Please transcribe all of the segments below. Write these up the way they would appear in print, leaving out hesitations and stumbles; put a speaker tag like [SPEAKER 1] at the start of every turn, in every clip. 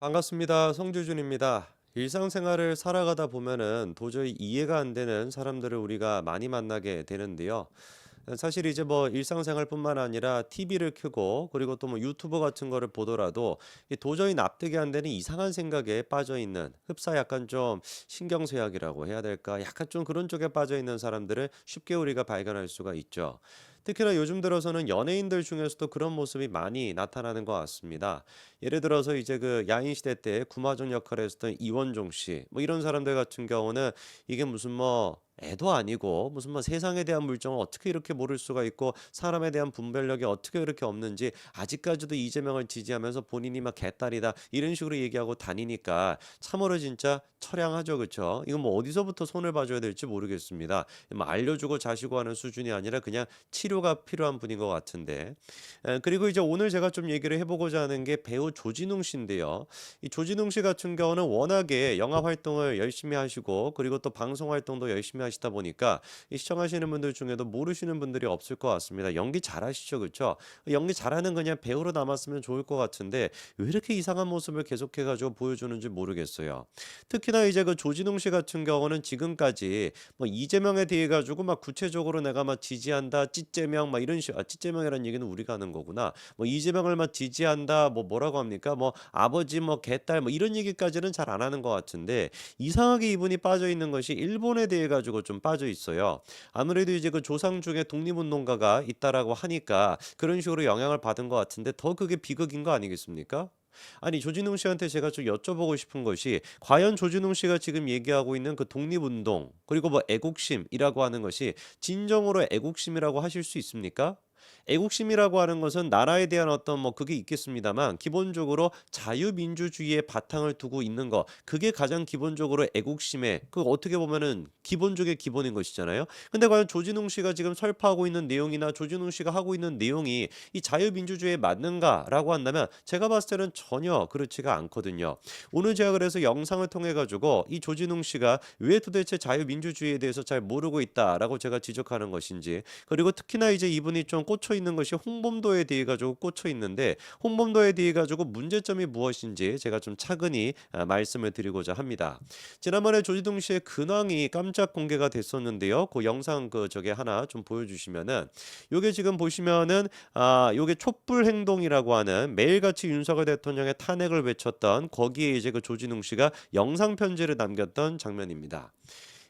[SPEAKER 1] 반갑습니다. 성주준입니다. 일상생활을 살아가다 보면은 도저히 이해가 안 되는 사람들을 우리가 많이 만나게 되는데요. 사실 이제 뭐 일상생활뿐만 아니라 TV를 켜고 그리고 또 뭐 유튜브 같은 거를 보더라도 이 도저히 납득이 안 되는 이상한 생각에 빠져 있는 흡사 약간 좀 신경쇠약이라고 해야 될까? 약간 좀 그런 쪽에 빠져 있는 사람들을 쉽게 우리가 발견할 수가 있죠. 특히나 요즘 들어서는 연예인들 중에서도 그런 모습이 많이 나타나는 것 같습니다. 예를 들어서 이제 그 야인 시대 때 구마존 역할을 했었던 이원종 씨, 뭐 이런 사람들 같은 경우는 이게 무슨 뭐 애도 아니고 무슨 뭐 세상에 대한 물정을 어떻게 이렇게 모를 수가 있고 사람에 대한 분별력이 어떻게 그렇게 없는지 아직까지도 이재명을 지지하면서 본인이 막 개딸이다 이런 식으로 얘기하고 다니니까 참으로 진짜 처량하죠, 그렇죠? 이건 뭐 어디서부터 손을 봐줘야 될지 모르겠습니다. 뭐 알려주고 자시고 하는 수준이 아니라 그냥 치료가 필요한 분인 것 같은데. 그리고 이제 오늘 제가 좀 얘기를 해보고자 하는 게 배우 조진웅 씨인데요. 이 조진웅 씨 같은 경우는 워낙에 영화 활동을 열심히 하시고 그리고 또 방송 활동도 열심히 하시다 보니까 이 시청하시는 분들 중에도 모르시는 분들이 없을 것 같습니다. 연기 잘하시죠, 그렇죠? 연기 잘하는 그냥 배우로 남았으면 좋을 것 같은데 왜 이렇게 이상한 모습을 계속해가지고 보여주는지 모르겠어요. 특히나 이제 그 조진웅 씨 같은 경우는 지금까지 뭐 이재명에 대해 가지고 막 구체적으로 내가 막 지지한다, 찌재명 막 이런 찌재명이라는 얘기는 우리가 하는 거구나. 뭐 이재명을 막 지지한다, 뭐라고 합니까? 뭐 아버지 뭐 개딸 뭐 이런 얘기까지는 잘 안 하는 것 같은데 이상하게 이분이 빠져 있는 것이 일본에 대해 가지고 좀 빠져 있어요. 아무래도 이제 그 조상 중에 독립운동가가 있다라고 하니까 그런 식으로 영향을 받은 것 같은데 더 그게 비극인 거 아니겠습니까? 아니 조진웅 씨한테 제가 좀 여쭤보고 싶은 것이 과연 조진웅 씨가 지금 얘기하고 있는 그 독립운동 그리고 뭐 애국심이라고 하는 것이 진정으로 애국심이라고 하실 수 있습니까? 애국심이라고 하는 것은 나라에 대한 어떤 뭐 그게 있겠습니다만 기본적으로 자유민주주의의 바탕을 두고 있는 거 그게 가장 기본적으로 애국심의 그 어떻게 보면은 기본 중의 기본인 것이잖아요. 근데 과연 조진웅 씨가 지금 설파하고 있는 내용이나 조진웅 씨가 하고 있는 내용이 이 자유민주주의에 맞는가라고 한다면 제가 봤을 때는 전혀 그렇지가 않거든요. 오늘 제가 그래서 영상을 통해 가지고 이 조진웅 씨가 왜 도대체 자유민주주의에 대해서 잘 모르고 있다라고 제가 지적하는 것인지 그리고 특히나 이제 이분이 좀 꽂혀 있는 것이 홍범도에 대해 가지고 꽂혀 있는데 홍범도에 대해 가지고 문제점이 무엇인지 제가 좀 차근히 말씀을 드리고자 합니다. 지난번에 조지동 씨의 근황이 깜짝 공개가 됐었는데요. 그 영상 그 저게 하나 좀 보여주시면은 요게 지금 보시면은 요게 촛불 행동이라고 하는 매일같이 윤석열 대통령의 탄핵을 외쳤던 거기에 이제 그 조진웅 씨가 영상 편지를 남겼던 장면입니다.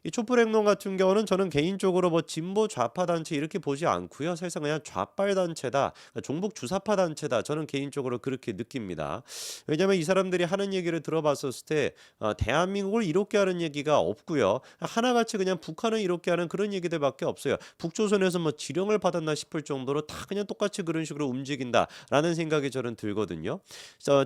[SPEAKER 1] 이 촛불행동 같은 경우는 저는 개인적으로 뭐 진보 좌파 단체 이렇게 보지 않고요. 사실상 그냥 좌빨 단체다, 그러니까 종북 주사파 단체다. 저는 개인적으로 그렇게 느낍니다. 왜냐하면 이 사람들이 하는 얘기를 들어봤었을 때 대한민국을 이롭게 하는 얘기가 없고요. 하나같이 그냥 북한을 이롭게 하는 그런 얘기들밖에 없어요. 북조선에서 뭐 지령을 받았나 싶을 정도로 다 그냥 똑같이 그런 식으로 움직인다라는 생각이 저는 들거든요.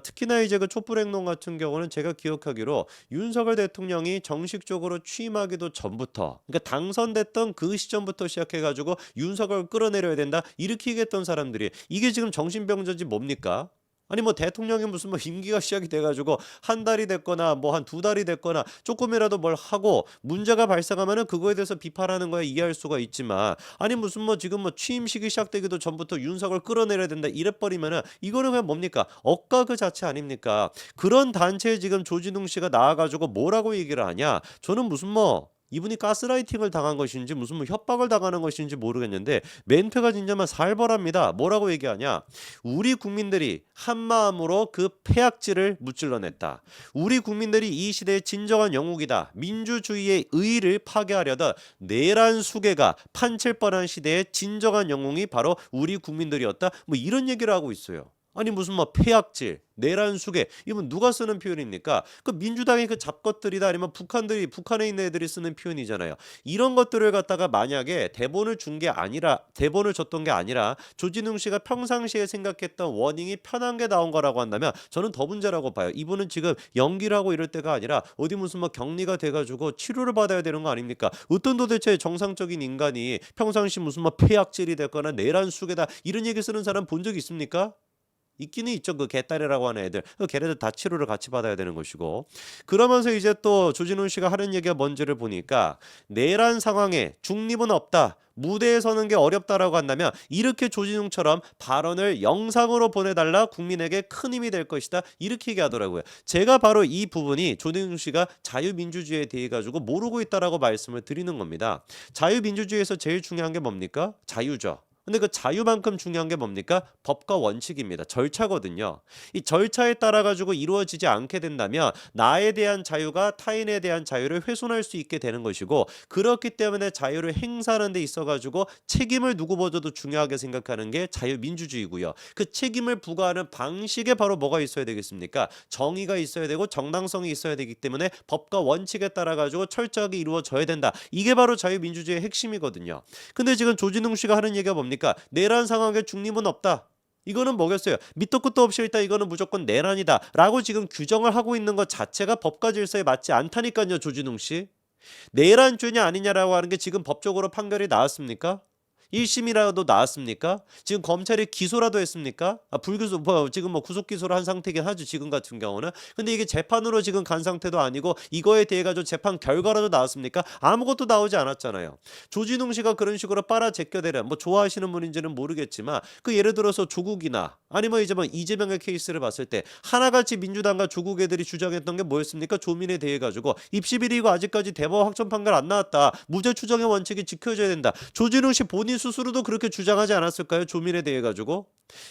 [SPEAKER 1] 특히나 이제 그 촛불행동 같은 경우는 제가 기억하기로 윤석열 대통령이 정식적으로 취임하기도 전부터 그러니까 당선됐던 그 시점부터 시작해 가지고 윤석열 끌어내려야 된다 이렇게 얘기했던 사람들이 이게 지금 정신병자지 뭡니까? 아니 뭐 대통령이 무슨 뭐 임기가 시작이 돼 가지고 한 달이 됐거나 뭐 한 두 달이 됐거나 조금이라도 뭘 하고 문제가 발생하면은 그거에 대해서 비판하는 거야 이해할 수가 있지만 아니 무슨 뭐 지금 뭐 취임식이 시작되기도 전부터 윤석을 끌어내려야 된다 이래 버리면은 이거는 그냥 뭡니까? 억까 그 자체 아닙니까? 그런 단체에 지금 조진웅 씨가 나와 가지고 뭐라고 얘기를 하냐? 저는 무슨 뭐 이분이 가스라이팅을 당한 것인지 무슨 뭐 협박을 당하는 것인지 모르겠는데 멘트가 진짜만 살벌합니다. 뭐라고 얘기하냐? 우리 국민들이 한 마음으로 그 폐악질을 무찔러냈다. 우리 국민들이 이 시대의 진정한 영웅이다. 민주주의의 의의를 파괴하려던 내란 수괴가 판칠 뻔한 시대의 진정한 영웅이 바로 우리 국민들이었다. 뭐 이런 얘기를 하고 있어요. 아니 무슨 뭐 폐악질, 내란 수괴 이건 누가 쓰는 표현입니까? 그 민주당의 그 잡것들이다 아니면 북한에 있는 애들이 쓰는 표현이잖아요. 이런 것들을 갖다가 만약에 대본을 준 게 아니라 대본을 줬던 게 아니라 조진웅 씨가 평상시에 생각했던 워닝이 편한 게 나온 거라고 한다면 저는 더 문제라고 봐요. 이분은 지금 연기를 하고 이럴 때가 아니라 어디 무슨 뭐 격리가 돼가지고 치료를 받아야 되는 거 아닙니까? 어떤 도대체 정상적인 인간이 평상시 무슨 뭐 폐악질이 됐거나 내란 수괴다 이런 얘기 쓰는 사람 본 적 있습니까? 있기는 있죠. 그 개딸이라고 하는 애들. 그 걔네들 다 치료를 같이 받아야 되는 것이고. 그러면서 이제 또 조진훈 씨가 하는 얘기가 뭔지를 보니까 내란 상황에 중립은 없다. 무대에 서는 게 어렵다라고 한다면 이렇게 조진웅처럼 발언을 영상으로 보내달라 국민에게 큰 힘이 될 것이다. 이렇게 얘기하더라고요. 제가 바로 이 부분이 조진웅 씨가 자유민주주의에 대해 가지고 모르고 있다라고 말씀을 드리는 겁니다. 자유민주주의에서 제일 중요한 게 뭡니까? 자유죠. 근데 그 자유만큼 중요한 게 뭡니까? 법과 원칙입니다. 절차거든요. 이 절차에 따라 가지고 이루어지지 않게 된다면 나에 대한 자유가 타인에 대한 자유를 훼손할 수 있게 되는 것이고, 그렇기 때문에 자유를 행사하는 데 있어 가지고 책임을 누구보다도 중요하게 생각하는 게 자유민주주의고요. 그 책임을 부과하는 방식에 바로 뭐가 있어야 되겠습니까? 정의가 있어야 되고 정당성이 있어야 되기 때문에 법과 원칙에 따라 가지고 철저하게 이루어져야 된다. 이게 바로 자유민주주의의 핵심이거든요. 근데 지금 조진웅 씨가 하는 얘기가 뭡니까? 내란 상황에 중립은 없다. 이거는 뭐겠어요? 밑도 끝도 없이 일단 이거는 무조건 내란이다 라고 지금 규정을 하고 있는 것 자체가 법과 질서에 맞지 않다니까요. 조진웅 씨, 내란죄냐 아니냐라고 하는 게 지금 법적으로 판결이 나왔습니까? 1심이라도 나왔습니까? 지금 검찰이 기소라도 했습니까? 불기소, 지금 뭐 구속 기소를 한 상태긴 하죠, 지금 같은 경우는. 근데 이게 재판으로 지금 간 상태도 아니고 이거에 대해 가지고 재판 결과라도 나왔습니까? 아무것도 나오지 않았잖아요. 조진웅 씨가 그런 식으로 빨아제껴대려, 뭐 좋아하시는 분인지는 모르겠지만 그 예를 들어서 조국이나 아니면 이제 뭐 이재명의 케이스를 봤을 때 하나같이 민주당과 조국 애들이 주장했던 게 뭐였습니까? 조민에 대해 가지고 입시 비리고 아직까지 대법 확정 판결 안 나왔다. 무죄 추정의 원칙이 지켜져야 된다. 조진웅 씨 본인 스스로도 그렇게 주장하지 않았을까요? 조민에 대해 가지고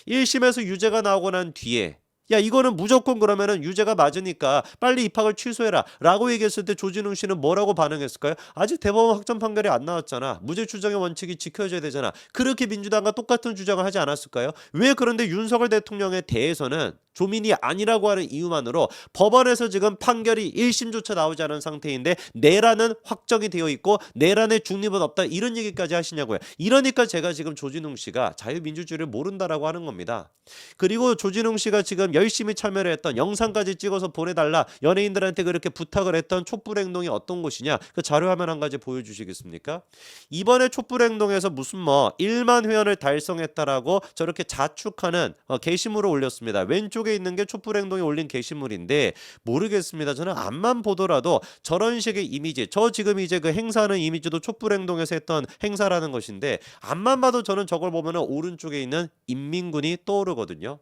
[SPEAKER 1] 1심에서 유죄가 나오고 난 뒤에 야 이거는 무조건 그러면은 유죄가 맞으니까 빨리 입학을 취소해라 라고 얘기했을 때 조진웅 씨는 뭐라고 반응했을까요? 아직 대법원 확정 판결이 안 나왔잖아. 무죄 추정의 원칙이 지켜져야 되잖아. 그렇게 민주당과 똑같은 주장을 하지 않았을까요? 왜 그런데 윤석열 대통령에 대해서는 조민이 아니라고 하는 이유만으로 법원에서 지금 판결이 1심조차 나오지 않은 상태인데 내란은 확정이 되어 있고 내란의 중립은 없다 이런 얘기까지 하시냐고요. 이러니까 제가 지금 조진웅 씨가 자유민주주의를 모른다라고 하는 겁니다. 그리고 조진웅 씨가 지금 열심히 참여를 했던 영상까지 찍어서 보내달라 연예인들한테 그렇게 부탁을 했던 촛불행동이 어떤 곳이냐, 그 자료화면 한 가지 보여주시겠습니까? 이번에 촛불행동에서 무슨 뭐 1만 회원을 달성했다라고 저렇게 자축하는 게시물을 올렸습니다. 왼쪽에 있는 게 촛불행동이 올린 게시물인데 모르겠습니다. 저는 앞만 보더라도 저런 식의 이미지, 저 지금 이제 그 행사하는 이미지도 촛불행동에서 했던 행사라는 것인데 앞만 봐도 저는 저걸 보면은 오른쪽에 있는 인민군이 떠오르거든요.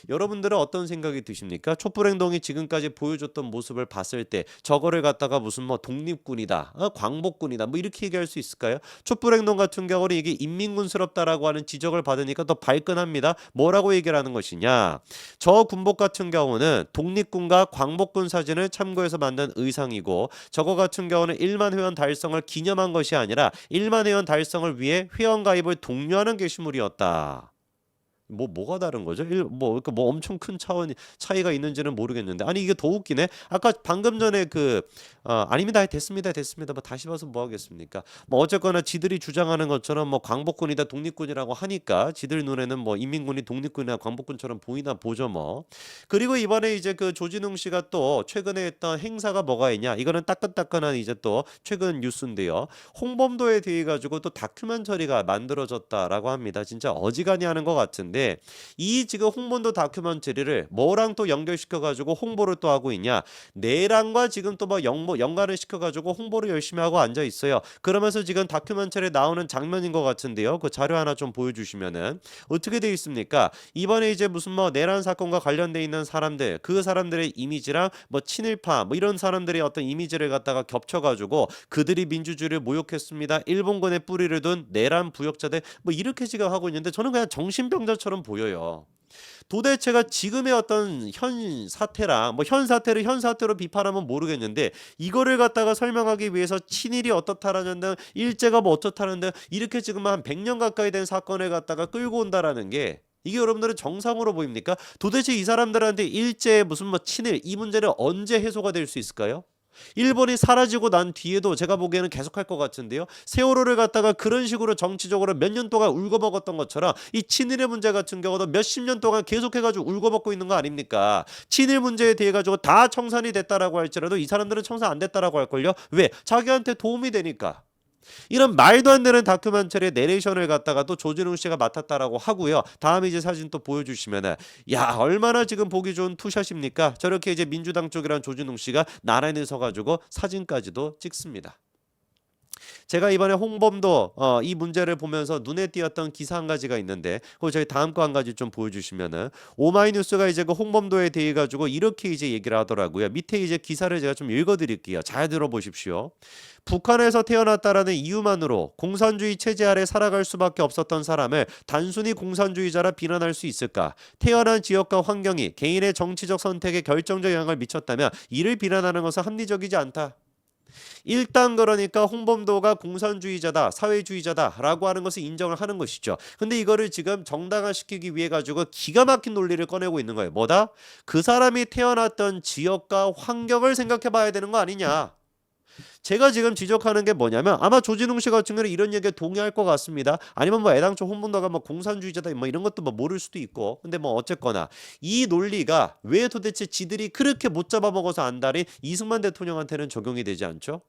[SPEAKER 1] 여러분들은 어떤 생각이 드십니까? 촛불행동이 지금까지 보여줬던 모습을 봤을 때 저거를 갖다가 무슨 뭐 독립군이다, 광복군이다 뭐 이렇게 얘기할 수 있을까요? 촛불행동 같은 경우는 이게 인민군스럽다라고 하는 지적을 받으니까 더 발끈합니다. 뭐라고 얘기를 하는 것이냐, 저 군복 같은 경우는 독립군과 광복군 사진을 참고해서 만든 의상이고 저거 같은 경우는 1만 회원 달성을 기념한 것이 아니라 1만 회원 달성을 위해 회원 가입을 독려하는 게시물이었다. 뭐가 다른 거죠? 그러니까 뭐 엄청 큰 차이가 있는지는 모르겠는데, 아니 이게 더 웃기네. 아까 방금 전에 아닙니다, 됐습니다 뭐 다시 봐서 뭐 하겠습니까? 뭐 어쨌거나 지들이 주장하는 것처럼 뭐 광복군이다 독립군이라고 하니까 지들 눈에는 뭐 인민군이 독립군이나 광복군처럼 보이나 보죠 뭐. 그리고 이번에 이제 그 조진웅 씨가 또 최근에 했던 행사가 뭐가 있냐, 이거는 따끈따끈한 이제 또 최근 뉴스인데요. 홍범도에 대해 가지고 또 다큐멘터리가 만들어졌다라고 합니다. 진짜 어지간히 하는 것 같은데 이 지금 홍범도 다큐멘터리를 뭐랑 또 연결시켜 가지고 홍보를 또 하고 있냐, 내란과 지금 또 뭐 연관을 시켜 가지고 홍보를 열심히 하고 앉아 있어요. 그러면서 지금 다큐멘터리에 나오는 장면인 것 같은데요. 그 자료 하나 좀 보여주시면은 어떻게 돼 있습니까? 이번에 이제 무슨 뭐 내란 사건과 관련돼 있는 사람들, 그 사람들의 이미지랑 뭐 친일파 뭐 이런 사람들의 어떤 이미지를 갖다가 겹쳐가지고 그들이 민주주의를 모욕했습니다, 일본군의 뿌리를 둔 내란 부역자들 뭐 이렇게 지금 하고 있는데 저는 그냥 정신병자처럼 보여요. 도대체가 지금의 어떤 현 사태랑 뭐 현 사태를 현 사태로 비판하면 모르겠는데 이거를 갖다가 설명하기 위해서 친일이 어떻다라는 등 일제가 뭐 어떻다는 등 이렇게 지금 한 100년 가까이 된 사건을 갖다가 끌고 온다라는 게 이게 여러분들은 정상으로 보입니까? 도대체 이 사람들한테 일제 무슨 뭐 친일 이 문제는 언제 해소가 될 수 있을까요? 일본이 사라지고 난 뒤에도 제가 보기에는 계속할 것 같은데요. 세월호를 갖다가 그런 식으로 정치적으로 몇 년 동안 울고먹었던 것처럼 이 친일의 문제 같은 경우도 몇십 년 동안 계속해가지고 울고먹고 있는 거 아닙니까? 친일 문제에 대해 가지고 다 청산이 됐다라고 할지라도 이 사람들은 청산 안 됐다라고 할걸요. 왜? 자기한테 도움이 되니까. 이런 말도 안 되는 다큐멘터리 내레이션을 갖다가 또 조진웅 씨가 맡았다라고 하고요. 다음 이제 사진 또 보여주시면은 야 얼마나 지금 보기 좋은 투샷입니까? 저렇게 이제 민주당 쪽이랑 조진웅 씨가 나란히 서가지고 사진까지도 찍습니다. 제가 이번에 홍범도 이 문제를 보면서 눈에 띄었던 기사 한 가지가 있는데 그거 저희 다음 거 한 가지 좀 보여주시면은 오마이뉴스가 이제 그 홍범도에 대해 가지고 이렇게 이제 얘기를 하더라고요. 밑에 이제 기사를 제가 좀 읽어드릴게요. 잘 들어보십시오. 북한에서 태어났다라는 이유만으로 공산주의 체제 아래 살아갈 수밖에 없었던 사람을 단순히 공산주의자라 비난할 수 있을까? 태어난 지역과 환경이 개인의 정치적 선택에 결정적 영향을 미쳤다면 이를 비난하는 것은 합리적이지 않다. 일단 그러니까 홍범도가 공산주의자다, 사회주의자다라고 하는 것을 인정을 하는 것이죠. 근데 이거를 지금 정당화시키기 위해 가지고 기가 막힌 논리를 꺼내고 있는 거예요. 뭐다? 그 사람이 태어났던 지역과 환경을 생각해 봐야 되는 거 아니냐. 제가 지금 지적하는 게 뭐냐면 아마 조진웅 씨 같은 경우는 이런 얘기에 동의할 것 같습니다. 아니면 뭐 애당초 홍범도가 뭐 공산주의자다 뭐 이런 것도 뭐 모를 수도 있고. 근데 뭐 어쨌거나 이 논리가 왜 도대체 지들이 그렇게 못 잡아먹어서 안달이 이승만 대통령한테는 적용이 되지 않죠?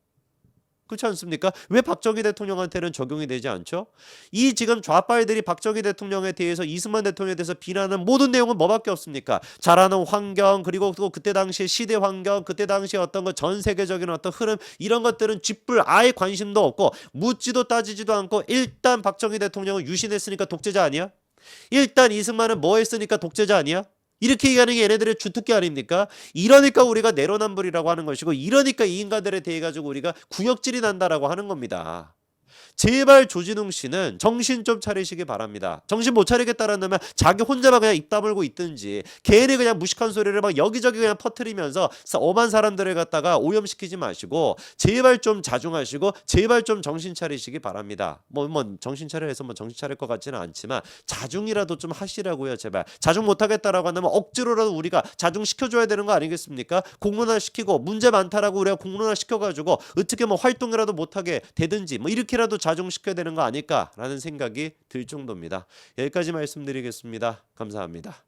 [SPEAKER 1] 그렇지 않습니까? 왜 박정희 대통령한테는 적용이 되지 않죠? 이 지금 좌빨들이 박정희 대통령에 대해서 이승만 대통령에 대해서 비난하는 모든 내용은 뭐밖에 없습니까? 자라는 환경 그리고 또 그때 당시의 시대 환경 그때 당시에 어떤 거 전 세계적인 어떤 흐름 이런 것들은 쥐뿔 아예 관심도 없고 묻지도 따지지도 않고 일단 박정희 대통령은 유신했으니까 독재자 아니야? 일단 이승만은 뭐 했으니까 독재자 아니야? 이렇게 얘기하는 게 얘네들의 주특기 아닙니까? 이러니까 우리가 내로남불이라고 하는 것이고 이러니까 이 인간들에 대해 가지고 우리가 구역질이 난다라고 하는 겁니다. 제발 조진웅 씨는 정신 좀 차리시기 바랍니다. 정신 못 차리겠다라면 자기 혼자만 그냥 입 다물고 있든지 괜히 그냥 무식한 소리를 막 여기저기 그냥 퍼뜨리면서 엄한 사람들을 갖다가 오염시키지 마시고 제발 좀 자중하시고 제발 좀 정신 차리시기 바랍니다. 뭐 정신 차려 해서 뭐 정신 차릴 것 같지는 않지만 자중이라도 좀 하시라고요. 제발. 자중 못 하겠다라고 하면 억지로라도 우리가 자중 시켜줘야 되는 거 아니겠습니까? 공론화 시키고 문제 많다라고 우리가 공론화 시켜가지고 어떻게 뭐 활동이라도 못하게 되든지 뭐 이렇게라도 자중시켜야 되는 거 아닐까라는 생각이 들 정도입니다. 여기까지 말씀드리겠습니다. 감사합니다.